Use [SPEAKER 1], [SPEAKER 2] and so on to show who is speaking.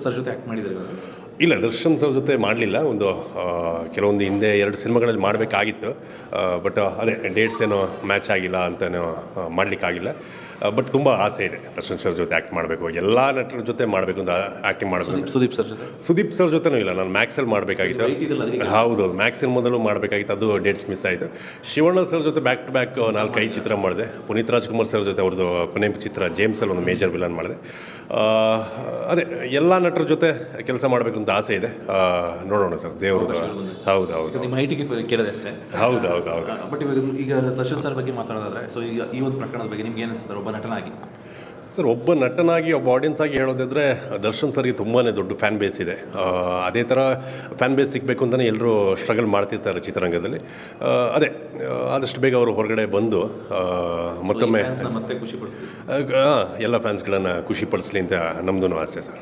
[SPEAKER 1] Sir ಜೊತೆ act ಮಾಡಿದ್ದಾರೆ ಇವಾಗ?
[SPEAKER 2] ಇಲ್ಲ, ದರ್ಶನ್ ಸರ್ ಜೊತೆ ಮಾಡಲಿಲ್ಲ. ಕೆಲವೊಂದು ಹಿಂದೆ 2 ಸಿನಿಮಾಗಳಲ್ಲಿ ಮಾಡಬೇಕಾಗಿತ್ತು. ಬಟ್ ಅದೇ ಡೇಟ್ಸ್ ಏನೋ ಮ್ಯಾಚ್ ಆಗಿಲ್ಲ ಅಂತನೋ ಮಾಡಲಿಕ್ಕಾಗಿಲ್ಲ. ಬಟ್ ತುಂಬ ಆಸೆ ಇದೆ ದರ್ಶನ್ ಸರ್ ಜೊತೆ ಆ್ಯಕ್ಟ್ ಮಾಡಬೇಕು, ಎಲ್ಲ ನಟರ ಜೊತೆ ಮಾಡಬೇಕು ಅಂತ ಆ್ಯಕ್ಟಿಂಗ್ ಮಾಡಬೇಕು.
[SPEAKER 1] ಸುದೀಪ್ ಸರ್ ಜೊತೆ?
[SPEAKER 2] ಸುದೀಪ್ ಸರ್ ಜೊತೆನೂ ಇಲ್ಲ, ನಾನು ಮ್ಯಾಕ್ಸಲ್ಲಿ ಮಾಡಬೇಕಾಗಿತ್ತು. ಹೌದು, ಮ್ಯಾಕ್ಸಿನ ಮೊದಲು ಮಾಡಬೇಕಾಗಿತ್ತು, ಅದು ಡೇಟ್ಸ್ ಮಿಸ್ ಆಯಿತು. ಶಿವಣ್ಣ ಸರ್ ಜೊತೆ ಬ್ಯಾಕ್ ಟು ಬ್ಯಾಕ್ 4-5 ಚಿತ್ರ ಮಾಡಿದೆ. ಪುನೀತ್ ರಾಜ್ಕುಮಾರ್ ಸರ್ ಜೊತೆ ಅವ್ರದ್ದು ಕೊನೆ ಚಿತ್ರ ಜೇಮ್ಸಲ್ಲಿ ಒಂದು ಮೇಜರ್ ವಿಲನ್ ಮಾಡಿದೆ. ಅದೇ ಎಲ್ಲ ನಟರ ಜೊತೆ ಕೆಲಸ ಮಾಡಬೇಕು ಅಂತ ಆಸೆ ಇದೆ. ನೋಡೋಣ ಸರ್, ದೇವರು. ಹೌದು ಹೌದು,
[SPEAKER 1] ನಿಮ್ಮ ಹೈಟಿಗೆ ಕೇಳಿದೆ ಅಷ್ಟೇ.
[SPEAKER 2] ಹೌದು ಹೌದು ಹೌದು.
[SPEAKER 1] ಬಟ್ ಇವಾಗ ಈಗ ದರ್ಶನ್ ಸರ್ ಬಗ್ಗೆ ಮಾತಾಡೋದಾದ್ರೆ, ಸೊ ಈಗ ಈ ಒಂದು ಪ್ರಕರಣದ ಬಗ್ಗೆ ನಿಮ್ಗೆ ಏನು ಅನಿಸುತ್ತೆ ಒಬ್ಬ ನಟನಾಗಿ?
[SPEAKER 2] ಸರ್, ಒಬ್ಬ ನಟನಾಗಿ, ಒಬ್ಬ ಆಡಿಯನ್ಸ್ ಆಗಿ ಹೇಳೋದಾದರೆ ದರ್ಶನ್ ಸರ್ಗೆ ತುಂಬಾ ದೊಡ್ಡ ಫ್ಯಾನ್ ಬೇಸ್ ಇದೆ. ಅದೇ ಥರ ಫ್ಯಾನ್ ಬೇಸ್ ಸಿಗಬೇಕು ಅಂತಲೇ ಎಲ್ಲರೂ ಸ್ಟ್ರಗಲ್ ಮಾಡ್ತಿರ್ತಾರೆ ಚಿತ್ರರಂಗದಲ್ಲಿ. ಅದೇ ಆದಷ್ಟು ಬೇಗ ಅವರು ಹೊರಗಡೆ ಬಂದು ಮತ್ತೊಮ್ಮೆ
[SPEAKER 1] ಮತ್ತೆ ಖುಷಿ ಪಡಿಸಿ
[SPEAKER 2] ಎಲ್ಲ ಫ್ಯಾನ್ಸ್ಗಳನ್ನು ಖುಷಿಪಡಿಸಲಿ ಅಂತ ನಮ್ಮದು ಆಸೆ ಸರ್.